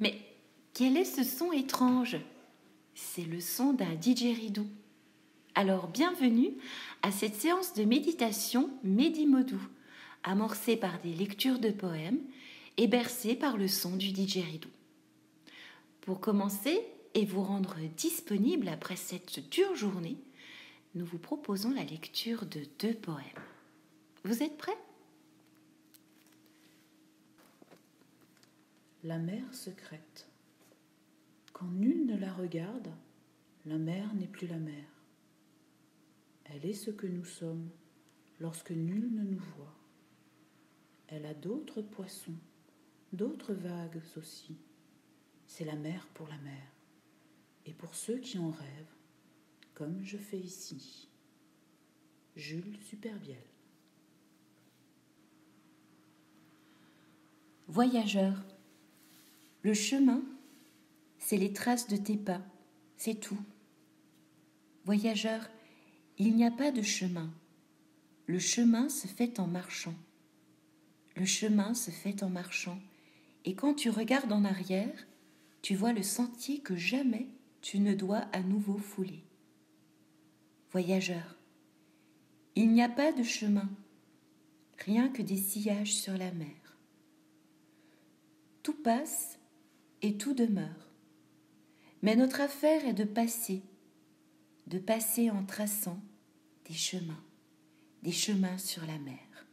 Mais quel est ce son étrange? C'est le son d'un didgeridoo. Alors bienvenue à cette séance de méditation Médimodou, amorcée par des lectures de poèmes et bercée par le son du didgeridoo. Pour commencer et vous rendre disponible après cette dure journée, nous vous proposons la lecture de 2 poèmes. Vous êtes prêts? La mer secrète. Quand nul ne la regarde, la mer n'est plus la mer. Elle est ce que nous sommes lorsque nul ne nous voit. Elle a d'autres poissons, d'autres vagues aussi. C'est la mer pour la mer, et pour ceux qui en rêvent, comme je fais ici. Jules Superbiel. Voyageur, le chemin, c'est les traces de tes pas, c'est tout. Voyageur, il n'y a pas de chemin. Le chemin se fait en marchant. Le chemin se fait en marchant. Et quand tu regardes en arrière, tu vois le sentier que jamais tu ne dois à nouveau fouler. Voyageur, il n'y a pas de chemin, rien que des sillages sur la mer. Tout passe et tout demeure. Mais notre affaire est de passer en traçant des chemins sur la mer.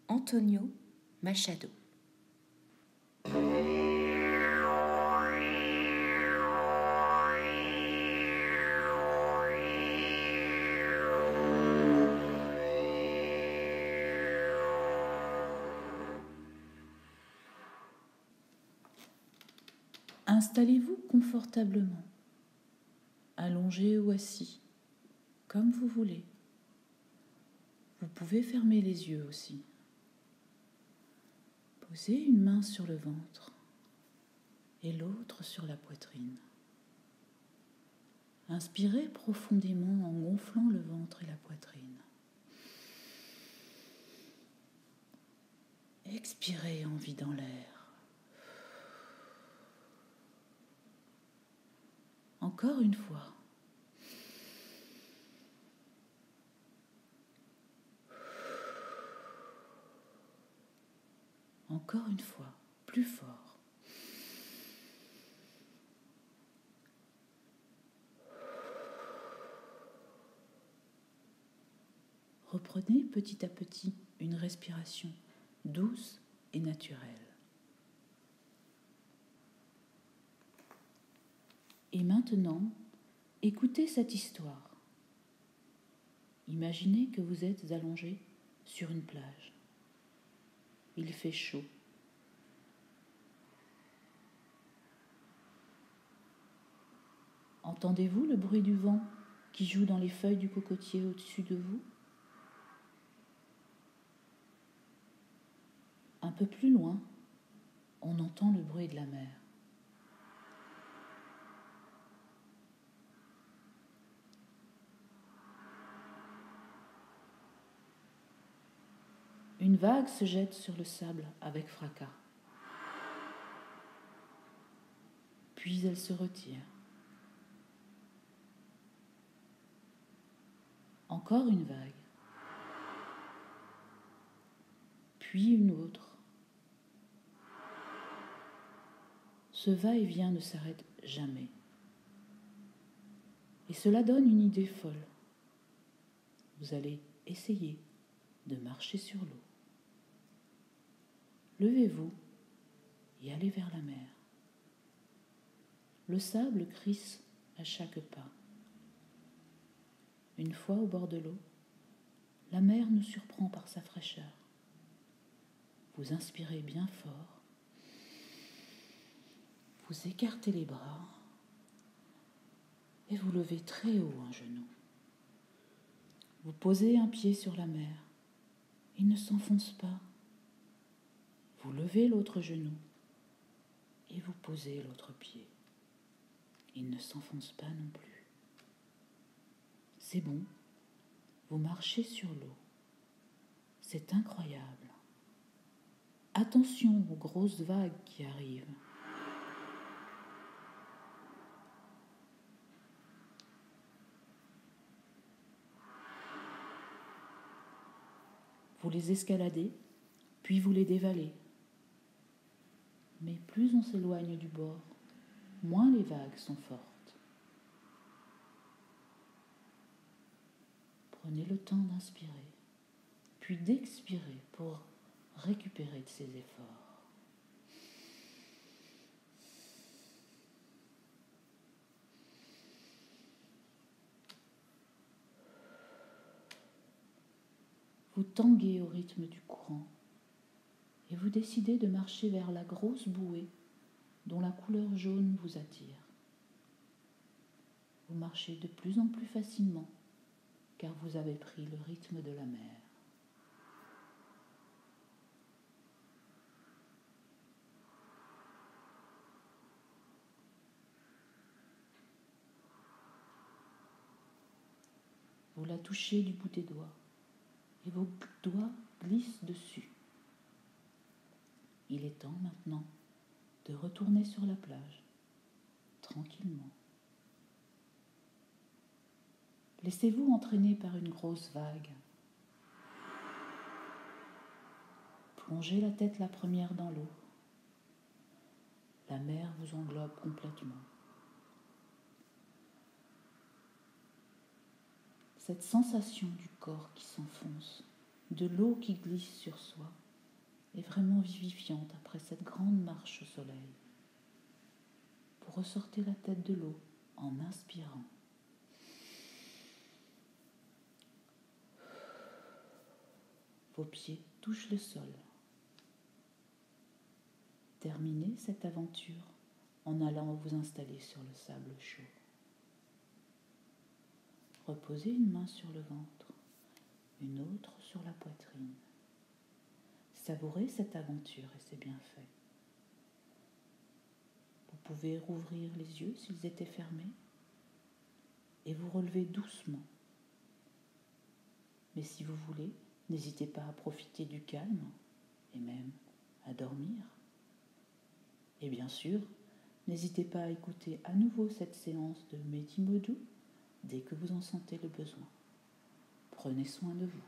Antonio Machado. Installez-vous confortablement, allongé ou assis, comme vous voulez. Vous pouvez fermer les yeux aussi. Posez une main sur le ventre et l'autre sur la poitrine. Inspirez profondément en gonflant le ventre et la poitrine. Expirez en vidant l'air. Encore une fois. Encore une fois, plus fort. Reprenez petit à petit une respiration douce et naturelle. Et maintenant, écoutez cette histoire. Imaginez que vous êtes allongé sur une plage. Il fait chaud. Entendez-vous le bruit du vent qui joue dans les feuilles du cocotier au-dessus de vous? Un peu plus loin, on entend le bruit de la mer. Une vague se jette sur le sable avec fracas. Puis elle se retire. Encore une vague. Puis une autre. Ce va-et-vient ne s'arrête jamais. Et cela donne une idée folle. Vous allez essayer de marcher sur l'eau. Levez-vous et allez vers la mer. Le sable crisse à chaque pas. Une fois au bord de l'eau, la mer nous surprend par sa fraîcheur. Vous inspirez bien fort. Vous écartez les bras et vous levez très haut un genou. Vous posez un pied sur la mer. Il ne s'enfonce pas. Vous levez l'autre genou et vous posez l'autre pied. Il ne s'enfonce pas non plus. C'est bon, vous marchez sur l'eau. C'est incroyable. Attention aux grosses vagues qui arrivent. Vous les escaladez, puis vous les dévalez. Mais plus on s'éloigne du bord, moins les vagues sont fortes. Prenez le temps d'inspirer, puis d'expirer pour récupérer de ces efforts. Vous tanguez au rythme du courant et vous décidez de marcher vers la grosse bouée dont la couleur jaune vous attire. Vous marchez de plus en plus facilement car vous avez pris le rythme de la mer. Vous la touchez du bout des doigts et vos doigts glissent dessus. Il est temps maintenant de retourner sur la plage, tranquillement. Laissez-vous entraîner par une grosse vague. Plongez la tête la première dans l'eau. La mer vous englobe complètement. Cette sensation du corps qui s'enfonce, de l'eau qui glisse sur soi, est vraiment vivifiante après cette grande marche au soleil. Vous ressortez la tête de l'eau en inspirant. Vos pieds touchent le sol. Terminez cette aventure en allant vous installer sur le sable chaud. Reposez une main sur le ventre, une autre sur la poitrine. Savourez cette aventure et c'est bien fait. Vous pouvez rouvrir les yeux s'ils étaient fermés et vous relever doucement. Mais si vous voulez, n'hésitez pas à profiter du calme et même à dormir. Et bien sûr, n'hésitez pas à écouter à nouveau cette séance de Medimodou dès que vous en sentez le besoin. Prenez soin de vous.